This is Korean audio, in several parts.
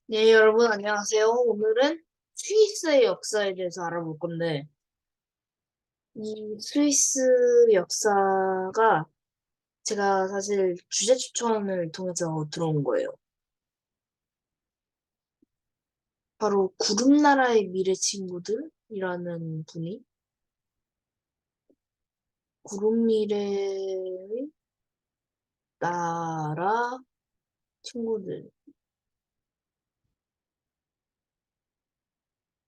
네, 여러분 안녕하세요. 오늘은 스위스의 역사에 대해서 알아볼 건데, 이 스위스 역사가 제가 사실 주제 추천을 통해서 들어온 거예요. 바로 구름나라의 미래 친구들이라는 분이 구름미래의 나라 친구들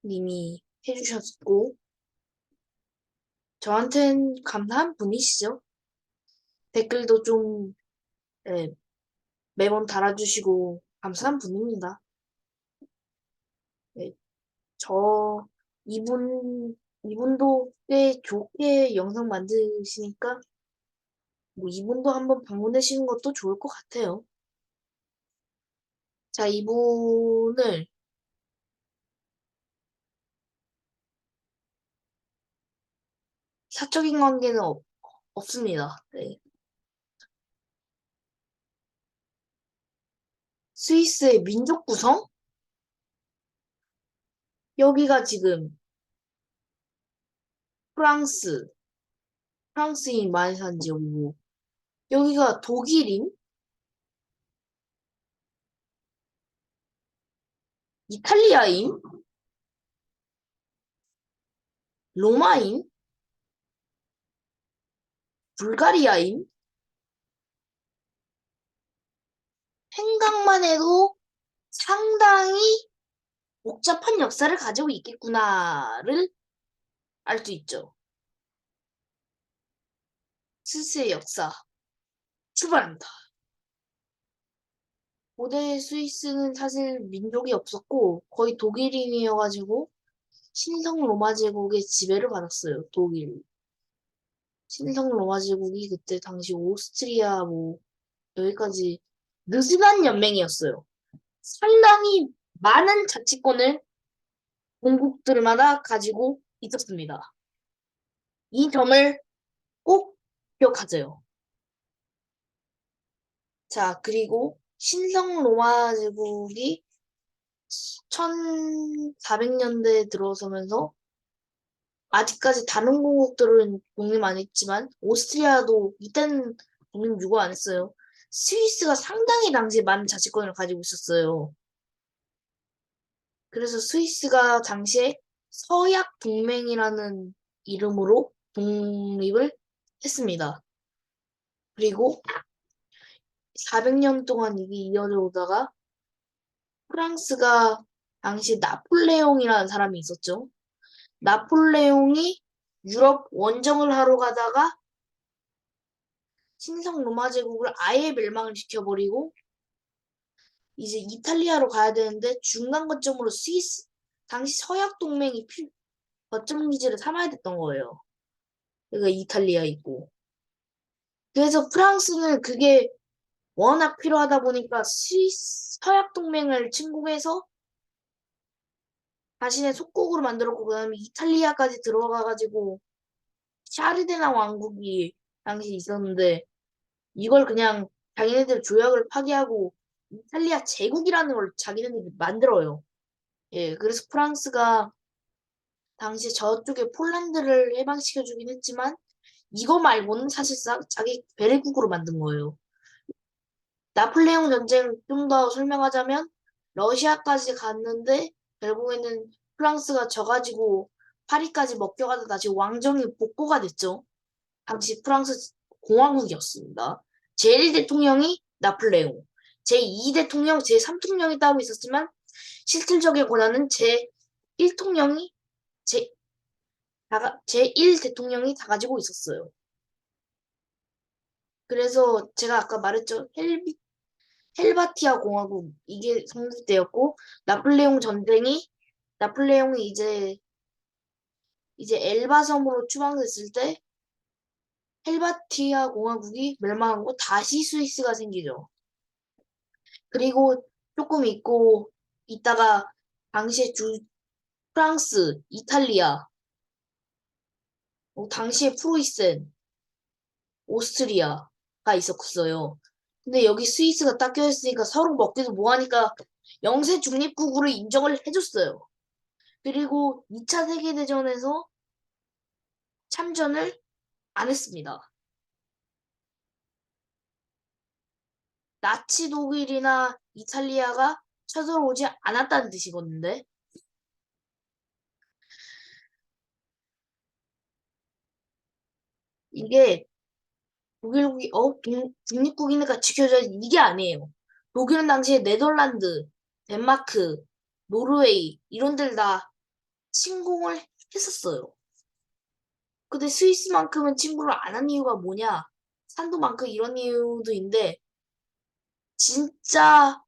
님이 해주셨고, 저한텐 감사한 분이시죠. 댓글도 좀 예, 매번 달아주시고 감사한 분입니다. 예, 저 이분도 꽤 좋게 영상 만드시니까 뭐 이분도 한번 방문하시는 것도 좋을 것 같아요. 자, 이분을 사적인 관계는 없습니다. 네. 스위스의 민족 구성? 여기가 지금 프랑스, 프랑스인이 많이 사는 지역이고 여기가 독일인, 이탈리아인, 로마인, 불가리아인 생각만 해도 상당히 복잡한 역사를 가지고 있겠구나를 알 수 있죠. 스스의 역사 출발합니다. 고대 스위스는 사실 민족이 없었고 거의 독일인이어가지고 신성 로마 제국의 지배를 받았어요. 독일. 신성 로마 제국이 그때 당시 오스트리아 뭐 여기까지 느슨한 연맹이었어요. 상당히 많은 자치권을 본국들마다 가지고 있었습니다. 이 점을 꼭 기억하세요. 자, 그리고 신성 로마 제국이 1400년대에 들어서면서 아직까지 다른 공국들은 독립 안 했지만 오스트리아도 이때는 독립 유고 안 했어요. 스위스가 상당히 당시에 많은 자치권을 가지고 있었어요. 그래서 스위스가 당시에 서약 동맹이라는 이름으로 독립을 했습니다. 그리고 400년 동안 이게 이어져 오다가 프랑스가 당시 나폴레옹이라는 사람이 있었죠. 나폴레옹이 유럽 원정을 하러 가다가 신성 로마 제국을 아예 멸망을 시켜버리고 이제 이탈리아로 가야 되는데 중간 거점으로 스위스 당시 서약 동맹이 거점 기지를 삼아야 됐던 거예요. 그러니까 이탈리아 있고. 그래서 프랑스는 그게 워낙 필요하다 보니까 스위스 서약 동맹을 침공해서 자신의 속국으로 만들었고 그다음에 이탈리아까지 들어가가지고 샤르데나 왕국이 당시 있었는데 이걸 그냥 자기네들 조약을 파기하고 이탈리아 제국이라는 걸 자기네들이 만들어요. 예, 그래서 프랑스가 당시 저쪽에 폴란드를 해방시켜주긴 했지만 이거 말고는 사실상 자기 배례국으로 만든 거예요. 나폴레옹 전쟁 좀 더 설명하자면 러시아까지 갔는데 결국에는 프랑스가 져가지고 파리까지 먹혀가다 다시 왕정이 복고가 됐죠. 당시 프랑스 공화국이었습니다. 제1 대통령이 나폴레옹, 제2 대통령, 제3 대통령이 따로 있었지만 실질적인 권한은 제1 통령이 제, 제1 대통령이 다 가지고 있었어요. 그래서 제가 아까 말했죠. 헬바티아 공화국 이게 성립되었고 나폴레옹이 이제 엘바 섬으로 추방됐을 때 헬바티아 공화국이 멸망하고 다시 스위스가 생기죠. 그리고 조금 있고 있다가 당시에 프랑스, 이탈리아, 당시에 프로이센, 오스트리아가 있었어요. 근데 여기 스위스가 딱 껴있으니까 서로 먹기도 뭐하니까 영세 중립국으로 인정을 해줬어요. 그리고 2차 세계대전에서 참전을 안 했습니다. 나치 독일이나 이탈리아가 쳐들어오지 않았다는 뜻이거든요. 이게 중립국이니까 지켜줘야지 이게 아니에요. 독일은 당시에 네덜란드, 덴마크, 노르웨이 이런 데를 다 침공을 했었어요. 근데 스위스만큼은 침공을 안 한 이유가 뭐냐? 산도 많고 이런 이유도 있는데 진짜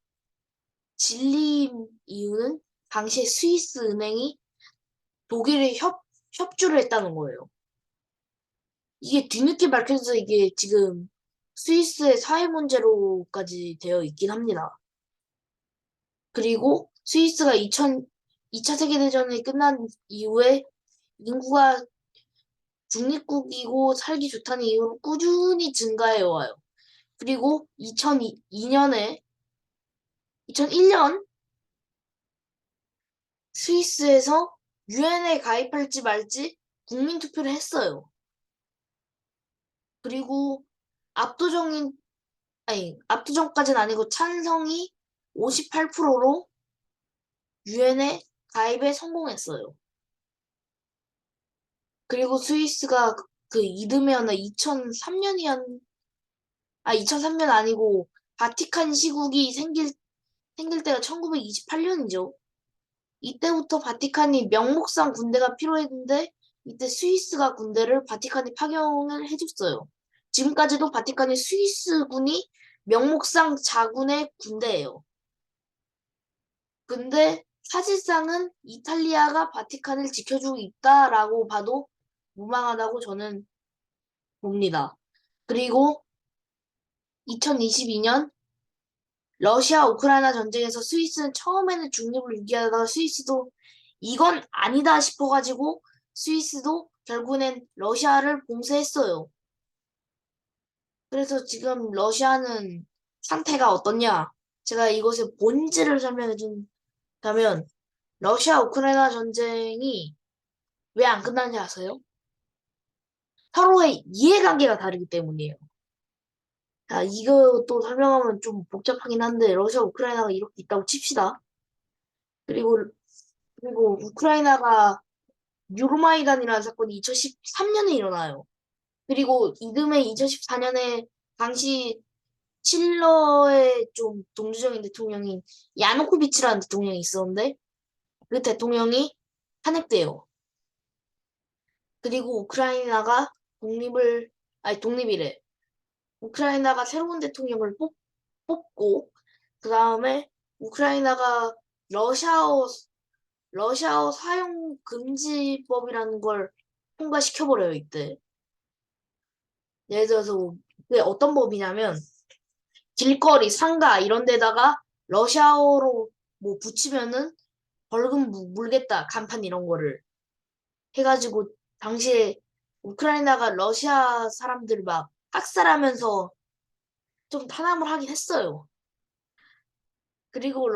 진리인 이유는 당시에 스위스 은행이 독일에 협조를 했다는 거예요. 이게 뒤늦게 밝혀져서 이게 지금 스위스의 사회 문제로까지 되어 있긴 합니다. 그리고 스위스가 2차 세계대전이 끝난 이후에 인구가 중립국이고 살기 좋다는 이유로 꾸준히 증가해 와요. 그리고 2001년 스위스에서 유엔에 가입할지 말지 국민 투표를 했어요. 그리고 압도적인, 압도적까지는 아니고 찬성이 58%로 유엔에 가입에 성공했어요. 그리고 스위스가 그 이듬해였나 2003년 아니고 바티칸 시국이 생길 때가 1928년이죠. 이때부터 바티칸이 명목상 군대가 필요했는데 이때 스위스가 군대를 바티칸이 파견을 해줬어요. 지금까지도 바티칸이 스위스군이 명목상 자군의 군대예요. 근데 사실상은 이탈리아가 바티칸을 지켜주고 있다라고 봐도 무방하다고 저는 봅니다. 그리고 2022년 러시아 우크라이나 전쟁에서 스위스는 처음에는 중립을 유지하다가 스위스도 이건 아니다 싶어가지고 스위스도 결국엔 러시아를 봉쇄했어요. 그래서 지금 러시아는 상태가 어떻냐? 제가 이것의 본질을 설명해 준다면 러시아 우크라이나 전쟁이 왜 안 끝났는지 아세요? 서로의 이해관계가 다르기 때문이에요. 자, 이것도 설명하면 좀 복잡하긴 한데 러시아 우크라이나가 이렇게 있다고 칩시다. 그리고 우크라이나가 유로마이단이라는 사건이 2013년에 일어나요. 그리고 이듬해 2014년에 당시 칠러의 좀 동주적인 대통령인 야누코비치라는 대통령이 있었는데 그 대통령이 탄핵돼요. 그리고 우크라이나가 독립이래. 우크라이나가 새로운 대통령을 뽑고 그 다음에 우크라이나가 러시아어 러시아어 사용 금지법이라는 걸 통과시켜버려요, 이때. 예를 들어서 그게 어떤 법이냐면 길거리, 상가 이런 데다가 러시아어로 뭐 붙이면은 벌금 물겠다, 간판 이런 거를 해가지고 당시에 우크라이나가 러시아 사람들 막 학살하면서 좀 탄압을 하긴 했어요. 그리고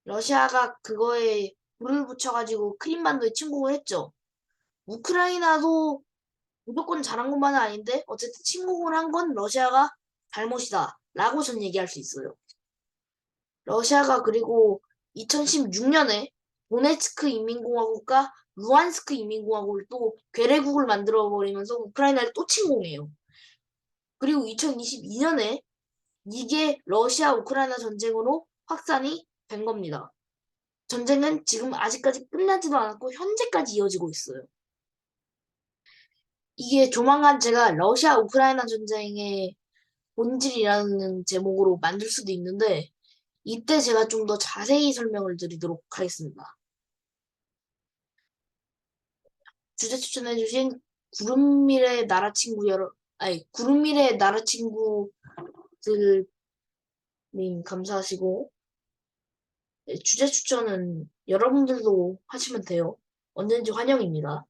러시아가 그거에 불을 붙여가지고 크림반도에 침공을 했죠. 우크라이나도 무조건 잘한 것만은 아닌데 어쨌든 침공을 한 건 러시아가 잘못이다 라고 전 얘기할 수 있어요. 러시아가 그리고 2016년에 도네츠크 인민공화국과 루안스크 인민공화국을 또 괴뢰국을 만들어버리면서 우크라이나를 또 침공해요. 그리고 2022년에 이게 러시아 우크라이나 전쟁으로 확산이 된 겁니다. 전쟁은 지금 아직까지 끝나지도 않았고 현재까지 이어지고 있어요. 이게 조만간 제가 러시아 우크라이나 전쟁의 본질이라는 제목으로 만들 수도 있는데 이때 제가 좀 더 자세히 설명을 드리도록 하겠습니다. 주제 추천해주신 구름미래 나라 친구 구름미래 나라 친구들님 감사하시고 주제 추천은 여러분들도 하시면 돼요. 언제든지 환영입니다.